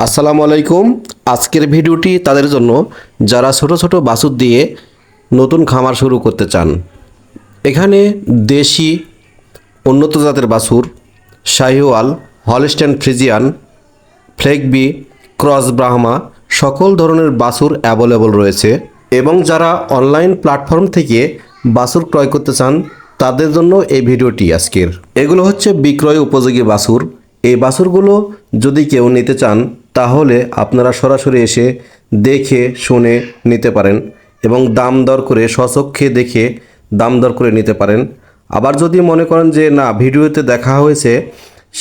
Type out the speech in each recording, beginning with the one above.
আসসালামু আলাইকুম। আজকের ভিডিওটি তাদের জন্য যারা ছোট ছোট বাছুর দিয়ে নতুন খামার শুরু করতে চান। এখানে দেশি উন্নত জাতের বাছুর, শাহিওয়াল, হলস্টাইন ফ্রিজিয়ান, ফ্লেগবি, ক্রস ব্রাহ্মা সকল ধরনের বাছুর অ্যাভেলেবল রয়েছে। এবং যারা অনলাইন প্ল্যাটফর্ম থেকে বাছুর ক্রয় করতে চান তাদের জন্য এই ভিডিওটি আজকের। এগুলো হচ্ছে বিক্রয় উপযোগী বাছুর। এই বাছুরগুলো যদি কেউ নিতে চান তাহলে আপনারা সরাসরি এসে দেখে শুনে নিতে পারেন এবং দাম দর করে স্বচক্ষে দেখে দাম দর করে নিতে পারেন। আবার যদি মনে করেন যে না, ভিডিওতে দেখা হয়েছে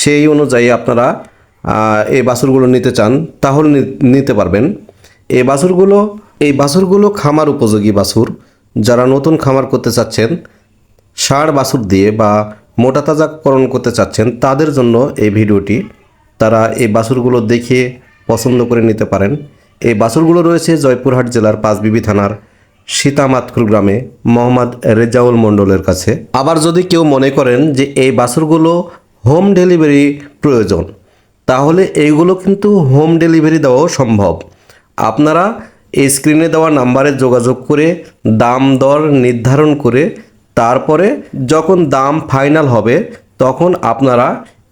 সেই অনুযায়ী আপনারা এই বাছুরগুলো নিতে চান তাহলে নিতে পারবেন। এই বাছুরগুলো খামার উপযোগী বাছুর। যারা নতুন খামার করতে চাচ্ছেন, ষাঁড় বাছুর দিয়ে বা মোটা তাজাকরণ করতে চাচ্ছেন তাদের জন্য এই ভিডিওটি। তারা এই বাছুরগুলো দেখে পছন্দ করে নিতে পারেন। এই বাছুরগুলো রয়েছে জয়পুরহাট জেলার পাঁচবিবি থানার সীতামাতকুর গ্রামে মোহাম্মদ রেজাউল মণ্ডলের কাছে। আবার যদি কেউ মনে করেন যে এই বাছুরগুলো হোম ডেলিভারি প্রয়োজন, তাহলে এইগুলো কিন্তু হোম ডেলিভারি দেওয়াও সম্ভব। আপনারা এই স্ক্রিনে দেওয়া নাম্বারে যোগাযোগ করে দাম দর নির্ধারণ করে তারপরে যখন দাম ফাইনাল হবে তখন আপনারা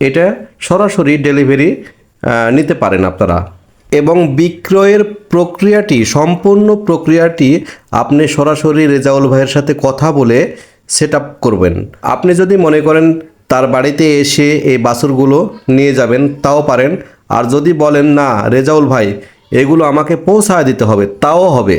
এটা সরাসরি ডেলিভারি নিতে পারেন আপনারা। এবং বিক্রয়ের প্রক্রিয়াটি, সম্পূর্ণ প্রক্রিয়াটি আপনি সরাসরি রেজাউল ভাইয়ের সাথে কথা বলে সেট আপ করবেন। আপনি যদি মনে করেন তার বাড়িতে এসে এই বাছুরগুলো নিয়ে যাবেন তাও পারেন। আর যদি বলেন না রেজাউল ভাই এগুলো আমাকে পৌঁছায় দিতে হবে, তাও হবে।